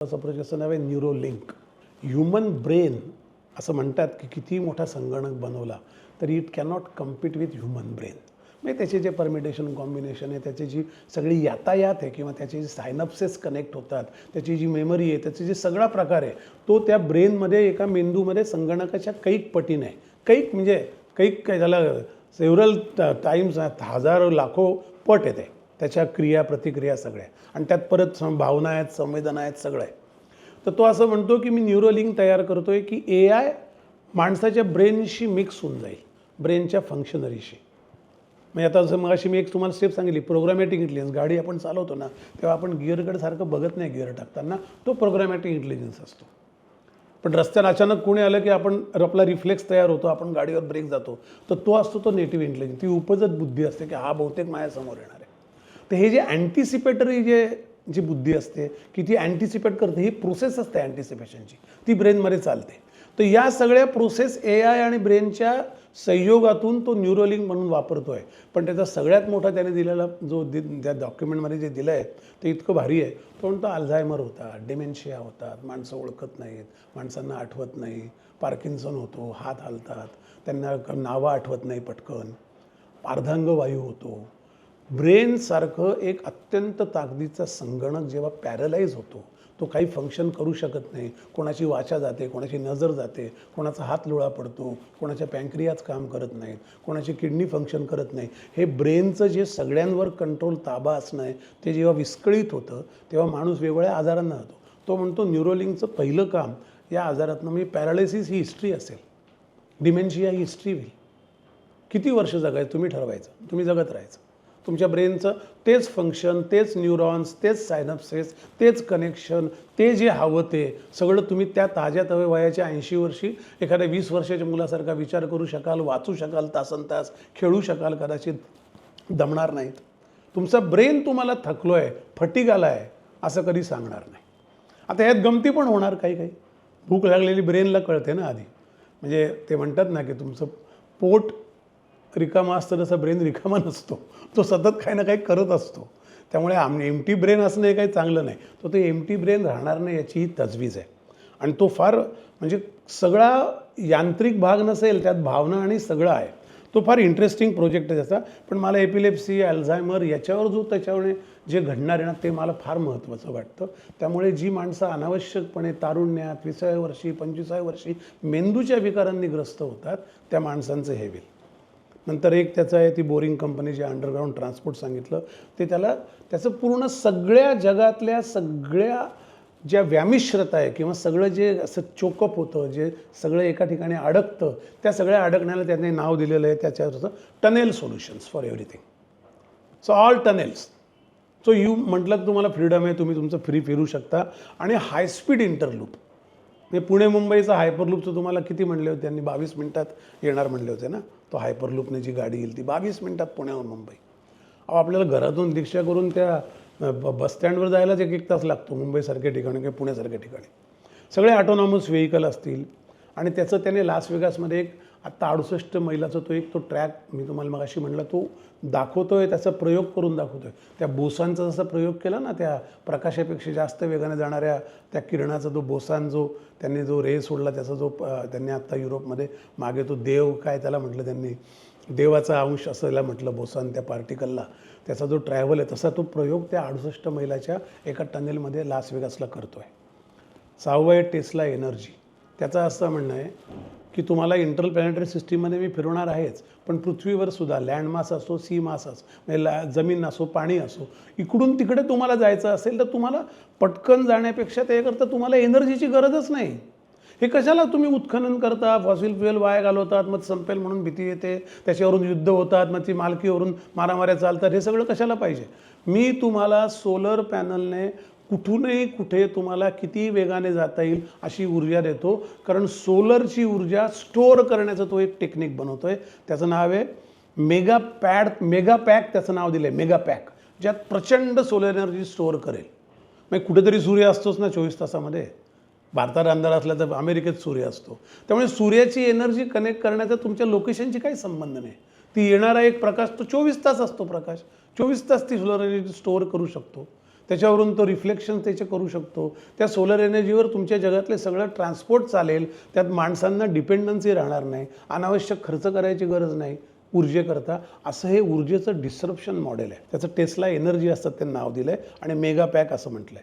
प्रोजेक्टचं नाव आहे Neuralink. Human brain असं म्हणतात की किती मोठा संगणक बनवला तरी it cannot compete with human brain. म्हणजे त्याचे जे परमिटेशन कॉम्बिनेशन आहे, त्याची जी सगळी यातायात आहे किंवा त्याचे जे सायनप्सेस कनेक्ट होतात, त्याची जी मेमरी आहे, त्याचे जे सगळा प्रकार आहे तो त्या ब्रेनमध्ये एका मेंदूमध्ये संगणकाच्या कैक पटीने आहे. कैक म्हणजे कैक काय त्याला सेव्हरल टाईम्स हजारो लाखो पट येते त्याच्या क्रिया प्रतिक्रिया सगळ्या, आणि त्यात परत भावना आहेत, संवेदना आहेत, सगळं आहे. तर तो असं म्हणतो की मी न्यूरोलिंक तयार करतो आहे की AI माणसाच्या ब्रेनशी मिक्स होऊन जाईल, ब्रेनच्या फंक्शनरीशी. म्हणजे आता जसं मगाशी मी एक तुम्हाला स्टेप सांगितली, प्रोग्रामॅटिक इंटेलिजन्स. गाडी आपण चालवतो ना तेव्हा आपण गिअरकडे सारखं बघत नाही, गिअर टाकताना तो प्रोग्रामॅटिक इंटेलिजन्स असतो. पण रस्त्यात अचानक कोणी आलं की आपला रिफ्लेक्स तयार होतो, आपण गाडीवर ब्रेक जातो, तर तो असतो तो नेटिव्ह इंटेलिजन्स. ती उपजत बुद्धी असते की हा बहुतेक माझ्यासमोर येणार आहे. तर हे जे अँटिसिपेटरी जी बुद्धी असते की ती अँटिसिपेट करते, ही प्रोसेस असते अँटिसिपेशनची, ती ब्रेनमध्ये चालते. तर या सगळ्या प्रोसेस AI आणि ब्रेनच्या संयोगातून तो न्यूरोलिंक म्हणून वापरतो आहे. पण त्याचा सगळ्यात मोठा त्याने दिलेला त्या डॉक्युमेंटमध्ये जे दिलं आहे ते इतकं भारी आहे. तो म्हणतो अल्झायमर होता, डिमेन्शिया होतात, माणसं ओळखत नाहीत, माणसांना आठवत नाही, पार्किन्सन होतो, हात हलतात, त्यांना नावं आठवत नाही पटकन, अर्धांगवायू होतो. ब्रेनसारखं एक अत्यंत ताकदीचा संगणक जेव्हा पॅरलाइज होतो, तो काही फंक्शन करू शकत नाही, कोणाची वाचा जाते, कोणाची नजर जाते, कोणाचा हात लुळा पडतो, कोणाच्या पँक्रियाज काम करत नाहीत, कोणाची किडनी फंक्शन करत नाही, हे ब्रेनचं जे सगळ्यांवर कंट्रोल ताबा असणं आहे ते जेव्हा विस्कळीत होतं तेव्हा माणूस वेगवेगळ्या आजारांना जातो. तो म्हणतो न्यूरोलिंकचं पहिलं काम या आजारातनं, म्हणजे पॅरालिसिस ही हिस्ट्री असेल, डिमेन्शिया ही हिस्ट्री होईल. किती वर्ष जगायचं तुम्ही ठरवायचं, तुम्ही जगत राहायचं. तुमच्या ब्रेनचं तेच फंक्शन, तेच न्यूरॉन्स, तेच सायनप्सेस, तेच कनेक्शन, ते जे हवं ते सगळं तुम्ही त्या ताज्या तवे वयाच्या 80 वर्षी एखाद्या 20 वर्षाच्या मुलासारखा विचार करू शकाल, वाचू शकाल तासनतास, खेळू शकाल, कदाचित दमणार नाहीत. तुमचा ब्रेन तुम्हाला थकलो आहे, फटीग आला आहे असं कधी सांगणार नाही. आता यात गमती पण होणार काही काही. भूक लागलेली ब्रेनला कळते ना आधी. म्हणजे ते म्हणतात ना की तुमचं पोट रिकामा असतं तसं ब्रेन रिकामा नसतो, तो सतत काही ना काही करत असतो. त्यामुळे एम्प्टी ब्रेन असणं हे काही चांगलं नाही. तो ते एम्प्टी ब्रेन राहणार नाही याची ही तजवीज आहे. आणि तो फार म्हणजे सगळा यांत्रिक भाग नसेल, त्यात भावना आणि सगळं आहे. तो फार इंटरेस्टिंग प्रोजेक्ट आहे त्याचा. पण मला एपिलेप्सी, अल्झायमर याच्यावर त्याच्यामुळे जे घडणार आहे ना ते मला फार महत्त्वाचं वाटतं. त्यामुळे जी माणसं अनावश्यकपणे तारुण्यात 20व्या वर्षी 25व्या वर्षी मेंदूच्या विकारांनी ग्रस्त होतात त्या माणसांचं हे होईल. नंतर एक त्याचं आहे ती बोरिंग कंपनी, जे अंडरग्राऊंड ट्रान्सपोर्ट सांगितलं ते त्याचं पूर्ण सगळ्या जगातल्या सगळ्या ज्या व्यामिश्रता आहे किंवा सगळं जे असं चोकअप होतं, जे सगळं एका ठिकाणी अडकतं, त्या सगळ्या अडकण्याला त्याने नाव दिलेलं आहे. त्याच्यावर tunnel solutions for everything. So all tunnels. So म्हटलं की तुम्हाला फ्रीडम आहे, तुम्ही तुमचं फ्री फिरू शकता. आणि हायस्पीड इंटरलूप, म्हणजे पुणे मुंबईचा हायपरलूपचं तुम्हाला किती म्हणले होते त्यांनी, 22 मिनिटात येणार म्हणले होते ना. तो हायपरलूपने जी गाडी येईल ती 22 मिनिटात पुण्याहून मुंबई. आपल्याला घरातून रिक्षा करून त्या बसस्टँडवर जायलाच 1-1 तास लागतो मुंबईसारख्या ठिकाणी किंवा पुण्यासारख्या ठिकाणी. सगळे ऑटोनॉमस व्हेकल असतील. आणि त्याने लास वेगासमध्ये एक आत्ता 68 मैलाचा तो ट्रॅक मी तुम्हाला मगाशी म्हणला तो दाखवतो आहे, त्याचा प्रयोग करून दाखवतो आहे. त्या बोसांचा जसा प्रयोग केला ना, त्या प्रकाशापेक्षा जास्त वेगाने जाणाऱ्या त्या किरणाचा त्यांनी जो रे सोडला, त्याचा त्यांनी आत्ता युरोपमध्ये मागे तो देव काय त्याला म्हटलं, त्यांनी देवाचा अंश असायला म्हटलं बोसान त्या पार्टिकलला, त्याचा जो ट्रॅव्हल आहे तसा तो प्रयोग त्या 68 मैलाच्या एका टनेलमध्ये लास वेगासला करतो आहे. 6वं आहे टेस्ला एनर्जी. त्याचं असं म्हणणं आहे की तुम्हाला इंटरनल प्लॅनेटरी सिस्टीममध्ये मी फिरवणार आहेच, पण पृथ्वीवर सुद्धा लँड मास असो, सी मास असो, म्हणजे जमीन असो, पाणी असो, इकडून तिकडे तुम्हाला जायचं असेल तर तुम्हाला पटकन जाण्यापेक्षा त्याकरता तुम्हाला एनर्जीची गरजच नाही. हे कशाला तुम्ही उत्खनन करता, फॉसिल फ्युएल वाया घालवतात, मग संपेल म्हणून भीती येते, त्याच्यावरून युद्ध होतात, मग ती मालकीवरून मारामाऱ्या चालतात, हे सगळं कशाला पाहिजे. मी तुम्हाला सोलर पॅनलने कुठूनही कुठे तुम्हाला किती वेगाने जाता येईल अशी ऊर्जा देतो. कारण सोलरची ऊर्जा स्टोअर करण्याचं तो एक टेक्निक बनवतो आहे. त्याचं नाव आहे मेगापॅक त्याचं नाव दिलं आहे, मेगापॅक, ज्यात प्रचंड सोलर एनर्जी स्टोअर करेल. मग कुठेतरी सूर्य असतोच ना 24 तासामध्ये. भारतात अंधार असला तर अमेरिकेत सूर्य असतो. त्यामुळे सूर्याची एनर्जी कनेक्ट करण्याचा तुमच्या लोकेशनशी काही संबंध नाही. ती येणारा एक प्रकाश तो 24 तास असतो प्रकाश. 24 तास ती सोलर एनर्जी स्टोअर करू शकतो. त्याच्यावरून तो रिफ्लेक्शन त्याचे करू शकतो. त्या सोलर एनर्जीवर तुमच्या जगातले सगळं ट्रान्सपोर्ट चालेल. त्यात माणसांना डिपेंडन्सी राहणार नाही, अनावश्यक खर्च करायची गरज नाही ऊर्जेकरता. असं हे ऊर्जेचं डिस्रप्शन मॉडेल आहे. त्याचं टेस्ला एनर्जी असतं ते नाव दिलं आहे आणि मेगा पॅक असं म्हटलं आहे.